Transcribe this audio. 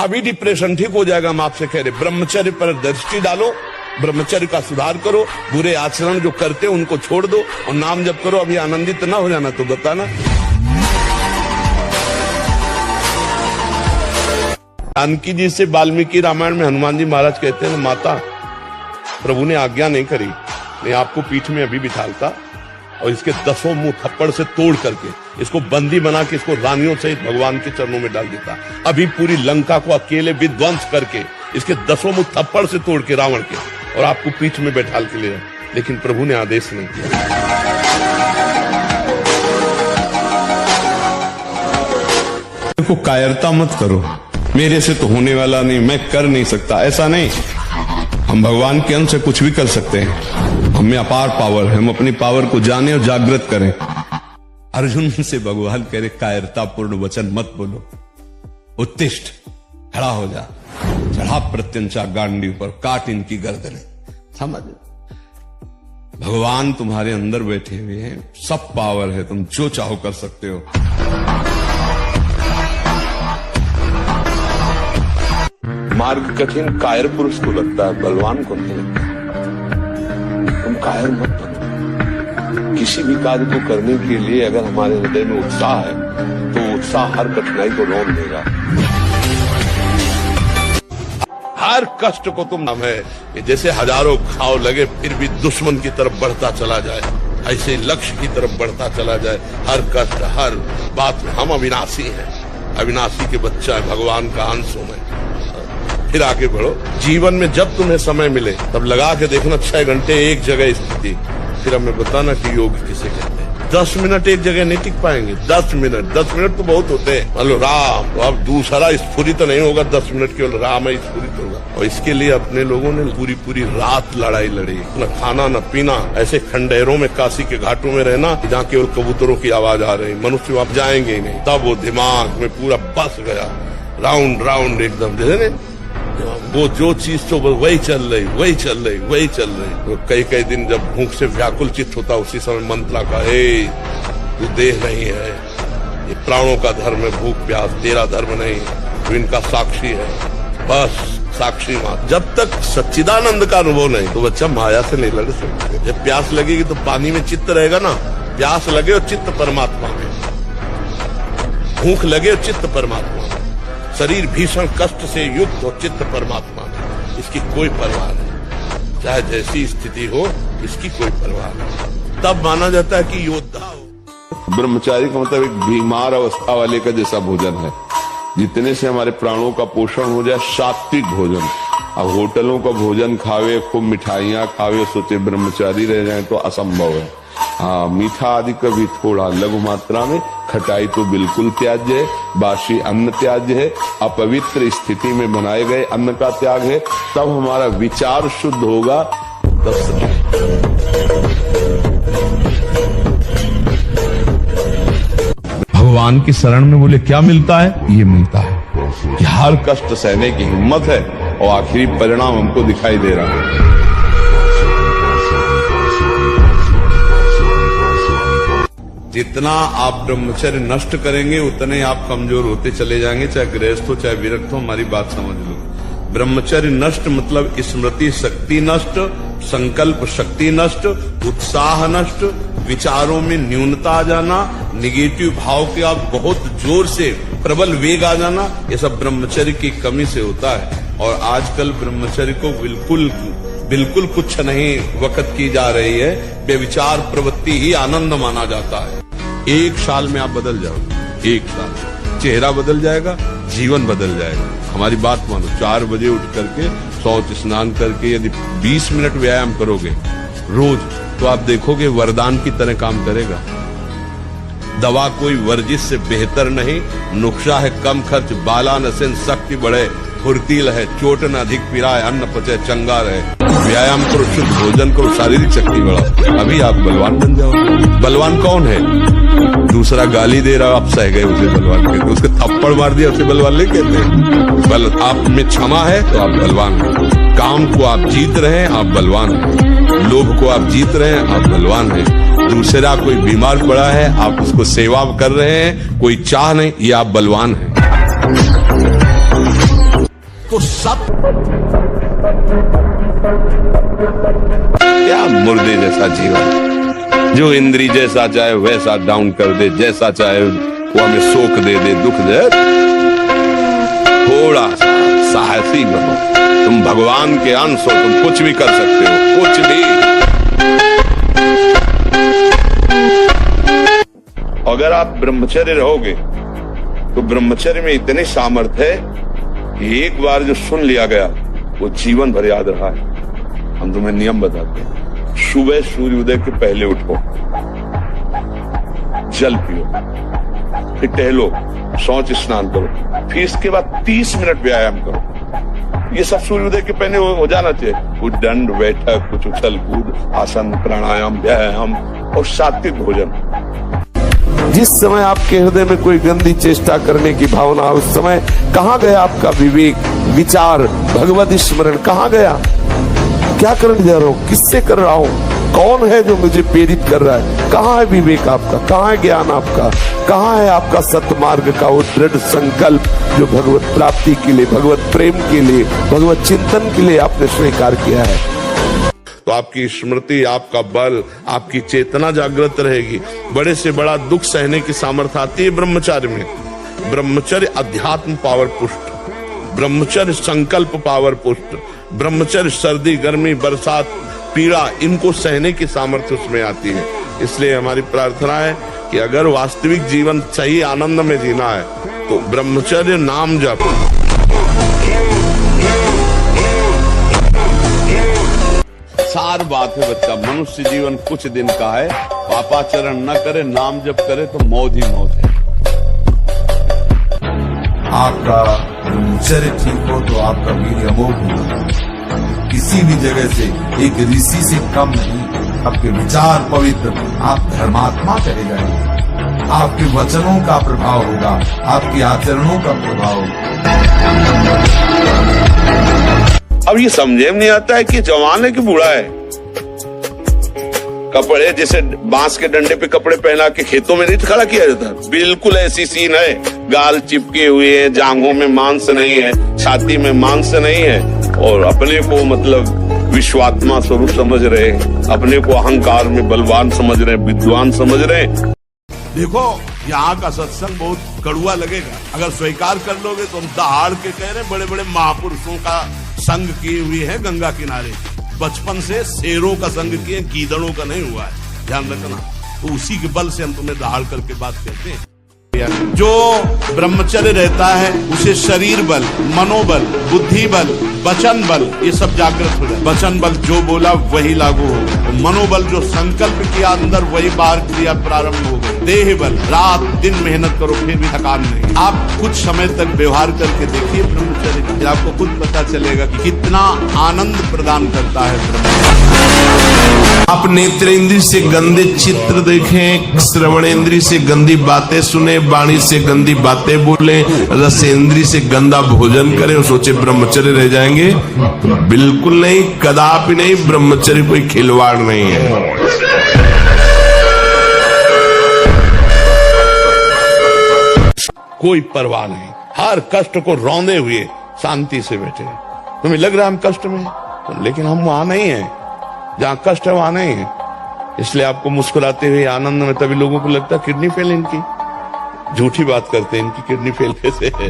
अभी डिप्रेशन ठीक हो जाएगा। हम आपसे कह रहे ब्रह्मचर्य पर दृष्टि डालो, ब्रह्मचर्य का सुधार करो, बुरे आचरण जो करते हो उनको छोड़ दो और नाम जप करो। अभी आनंदित ना हो जाना तो बताना। जानकी जी से वाल्मीकि रामायण में हनुमान जी महाराज कहते हैं, माता प्रभु ने आज्ञा नहीं करी, मैं आपको पीठ में अभी बिठालता और इसके 10 मुंह थप्पड़ से तोड़ करके इसको बंदी बना के इसको रानियों सहित भगवान के चरणों में डाल देता। अभी पूरी लंका को अकेले विध्वंस करके इसके 10 मुंह थप्पड़ से तोड़ के रावण के और आपको पीठ में बैठाल के ले जाए, लेकिन प्रभु ने आदेश नहीं किया। देखो, कायरता मत करो, मेरे से तो होने वाला नहीं, मैं कर नहीं सकता, ऐसा नहीं। हम भगवान के अंश से कुछ भी कर सकते हैं, हमें अपार पावर है, हम अपनी पावर को जाने और जागृत करें। अर्जुन से भगवान कह रहे कायरतापूर्ण वचन मत बोलो, उत्तिष्ठ, खड़ा हो जा, चढ़ा प्रत्यंचा गांडी पर, काट इनकी गर्दनें। समझ, भगवान तुम्हारे अंदर बैठे हुए हैं, सब पावर है, तुम जो चाहो कर सकते हो। मार्ग कठिन कायर पुरुष को लगता है, बलवान को नहीं लगता। तुम कायर मत बनो। किसी भी कार्य को करने के लिए अगर हमारे हृदय में उत्साह है तो उत्साह हर कठिनाई को रोक देगा। हर कष्ट को तुम हमें जैसे हजारों घाव लगे फिर भी दुश्मन की तरफ बढ़ता चला जाए, ऐसे लक्ष्य की तरफ बढ़ता चला जाए। हर कष्ट, हर बात में हम अविनाशी हैं, अविनाशी के बच्चा है, भगवान का अंश हूं मैं। फिर आगे बढ़ो। जीवन में जब तुम्हें समय मिले तब लगा के देखना 6 घंटे एक जगह स्थिति, फिर हमें बताना कि योग किसे कहते हैं। 10 मिनट एक जगह नहीं टिक पाएंगे। 10 मिनट तो बहुत होते हैं। मान लो राम, तो अब दूसरा स्फुरित नहीं होगा, 10 मिनट केवल राम ही स्फुरित होगा। और इसके लिए अपने लोगों ने पूरी रात लड़ाई लड़ी, न खाना न पीना, ऐसे खंडहरों में काशी के घाटों में रहना जहाँ केवल कबूतरों की आवाज आ रही, मनुष्य वहां जाएंगे ही नहीं। तब वो दिमाग में पूरा बस गया, राउंड एकदम, जैसे न वो जो चीज तो वही चल रही। तो कई दिन जब भूख से व्याकुल चित्त होता, उसी समय मंत्रा का, हे तू देह नहीं है, ये प्राणों का धर्म है, भूख प्यास, तेरा धर्म नहीं, तो इनका साक्षी है, बस साक्षी मात्र। जब तक सच्चिदानंद का अनुभव नहीं तो बच्चा माया से नहीं लड़ सकते। जब प्यास लगेगी तो पानी में चित्त रहेगा ना, प्यास लगे और चित्त परमात्मा में, भूख लगे और चित्त परमात्मा में, शरीर भीषण कष्ट से युक्त हो, चित्त परमात्मा में, इसकी कोई परवाह नहीं। चाहे जैसी स्थिति हो, इसकी कोई परवाह नहीं। तब माना जाता है कि योद्धा हो। ब्रह्मचारी का मतलब एक बीमार अवस्था वाले का जैसा भोजन है, जितने से हमारे प्राणों का पोषण हो जाए, सात्विक भोजन। अब होटलों का भोजन खावे, खूब मिठाइयां खावे, सोचे ब्रह्मचारी रह जाए तो असंभव है। हाँ, मीठा आदि कभी थोड़ा लघु मात्रा में, खटाई तो बिल्कुल त्याज्य है, बासी अन्न त्याज्य है, अपवित्र स्थिति में बनाए गए अन्न का त्याग है। तब हमारा विचार शुद्ध होगा। भगवान की शरण में बोले क्या मिलता है? ये मिलता है कि हर कष्ट सहने की हिम्मत है और आखिरी परिणाम हमको दिखाई दे रहा है। जितना आप ब्रह्मचर्य नष्ट करेंगे उतने आप कमजोर होते चले जाएंगे, चाहे गृहस्थ हो चाहे विरक्त हो। हमारी बात समझ लो। ब्रह्मचर्य नष्ट मतलब स्मृति शक्ति नष्ट, संकल्प शक्ति नष्ट, उत्साह नष्ट, विचारों में न्यूनता आ जाना, निगेटिव भाव के आप बहुत जोर से प्रबल वेग आ जाना, ये सब ब्रह्मचर्य की कमी से होता है। और आजकल ब्रह्मचर्य को बिल्कुल कुछ नहीं वक़्त की जा रही है। बेविचार प्रवृत्ति ही आनंद माना जाता है। 1 साल में आप बदल जाओगे, 1 साल चेहरा बदल जाएगा, जीवन बदल जाएगा। हमारी बात मानो, 4 बजे उठ करके शौच स्नान करके यदि 20 मिनट व्यायाम करोगे रोज, तो आप देखोगे वरदान की तरह काम करेगा। दवा कोई वर्जिश से बेहतर नहीं, नुस्खा है कम खर्च, बाला नसेन शक्ति बढ़े, फुर्तील है, चोट न अधिक पिराए, अन्न पचे चंगा रहे। व्यायाम करो, शुद्ध भोजन करो, शारीरिक शक्ति बढ़ाओ, अभी आप बलवान बन जाओ। बलवान कौन है? दूसरा गाली दे रहा, आप सह गए, उसे बलवान कहते हैं। उसके थप्पड़ मार दिया, उसे बलवान नहीं कहते। बल आप में क्षमा है तो आप बलवान हैं। काम को आप जीत रहे हैं, आप बलवान हैं। लोभ को आप जीत रहे हैं, आप बलवान हैं। दूसरा कोई बीमार पड़ा है, आप उसको सेवा कर रहे हैं, कोई चाह नहीं, ये आप बलवान हैं। तो सब क्या मुर्दे जैसा जीवन, जो इंद्री जैसा चाहे वैसा डाउन कर दे, जैसा चाहे वो हमें शोक दे दे, दुख दे। थोड़ा सा साहसी बनो, तुम भगवान के अंश हो, तुम कुछ भी कर सकते हो, कुछ भी। अगर आप ब्रह्मचर्य रहोगे तो ब्रह्मचर्य में इतनी सामर्थ्य है कि एक बार जो सुन लिया गया वो जीवन भर याद रहा है। हम तुम्हें नियम बताते हैं, सुबह सूर्योदय के पहले उठो, जल पियो, फिर टहलो, शौच स्नान करो, फिर इसके बाद 30 मिनट व्यायाम करो। ये सब सूर्योदय के पहले हो जाना चाहिए। कुछ दंड बैठक, कुछ उछल कूद, आसन, प्राणायाम, व्यायाम और सात्विक भोजन। जिस समय आपके हृदय में कोई गंदी चेष्टा करने की भावना, उस समय कहाँ गया आपका विवेक, विचार, भगवत स्मरण कहाँ गया? क्या करने जा रहा हूँ, किससे कर रहा हूँ, कौन है जो मुझे प्रेरित कर रहा है? कहाँ है विवेक आपका, कहाँ है ज्ञान आपका, कहाँ है आपका सत्मार्ग का वो दृढ़ संकल्प जो भगवत प्राप्ति के लिए, भगवत प्रेम के लिए, भगवत चिंतन के लिए आपने स्वीकार किया है? तो आपकी स्मृति, आपका बल, आपकी चेतना जागृत रहेगी। बड़े से बड़ा दुख सहने की सामर्थ्य आती है ब्रह्मचर्य में। ब्रह्मचर्य अध्यात्म पावर पुष्ट, ब्रह्मचर्य संकल्प पावर पुष्ट, ब्रह्मचर्य सर्दी, गर्मी, बरसात, पीड़ा, इनको सहने की सामर्थ्य उसमें आती है। इसलिए हमारी प्रार्थना है कि अगर वास्तविक जीवन सही आनंद में जीना है तो ब्रह्मचर्य नाम जप। सार बात है बच्चा, मनुष्य जीवन कुछ दिन का है, पापाचरण न करे, नाम जप करे तो मौज ही मौज है। आपका ब्रह्मचर्य ठीक हो तो आपका वीर्य अमोघ होगा, किसी भी जगह से एक ऋषि से कम नहीं। आपके विचार पवित्र, आप धर्मात्मा कहे जाएंगे, आपके वचनों का प्रभाव होगा, आपके आचरणों का प्रभाव होगा। अब ये समझे में नहीं आता है कि जवान है कि बूढ़ा है। कपड़े जैसे बांस के डंडे पे कपड़े पहना के खेतों में नहीं खड़ा किया जाता, बिल्कुल ऐसी सीन है। गाल चिपके हुए हैं, जांघों में मांस नहीं है, छाती में मांस नहीं है, और अपने को मतलब विश्वात्मा स्वरूप समझ रहे, अपने को अहंकार में बलवान समझ रहे, विद्वान समझ रहे। देखो यहाँ का सत्संग बहुत कड़ुआ लगेगा, अगर स्वीकार कर लोगे तो हम दहाड़ के कह रहे बड़े बड़े महापुरुषों का संग की हुई है गंगा किनारे। बचपन से शेरों का संग किए, गीदड़ों का नहीं हुआ है, ध्यान रखना। तो उसी के बल से हम तुम्हें दहाड़ करके बात कहते हैं। जो ब्रह्मचर्य रहता है उसे शरीर बल, मनोबल, बुद्धि बल, वचन बल, ये सब जागृत हो जाए। वचन बल जो बोला वही लागू हो, तो मनोबल जो संकल्प किया अंदर वही बाहर क्रिया प्रारंभ हो गई। देह बल, रात दिन मेहनत करो फिर भी थकान नहीं। आप कुछ समय तक व्यवहार करके देखिए ब्रह्मचर्य का, आपको खुद पता चलेगा कितना आनंद प्रदान करता है ब्रह्मचर्य। आप नेत्रेंद्रिय से गंदे चित्र देखें, श्रवणेंद्रिय से गंदी बातें सुने, वाणी से गंदी बातें बोले, रसेंद्रिय से गंदा भोजन करें और सोचे ब्रह्मचर्य रह जाएंगे। बिल्कुल नहीं, कदापि नहीं। ब्रह्मचर्य कोई खिलवाड़ नहीं है। कोई परवाह नहीं, हर कष्ट को रौंदे हुए शांति से बैठे। तुम्हें लग रहा है हम कष्ट में हैं, लेकिन हम वहां नहीं हैं, जहाँ कष्ट है वहां नहीं है। इसलिए आपको मुस्कुराते हुए आनंद में तभी लोगों को लगता है किडनी फेल इनकी। झूठी बात करते हैं, इनकी किडनी फेल कैसे है।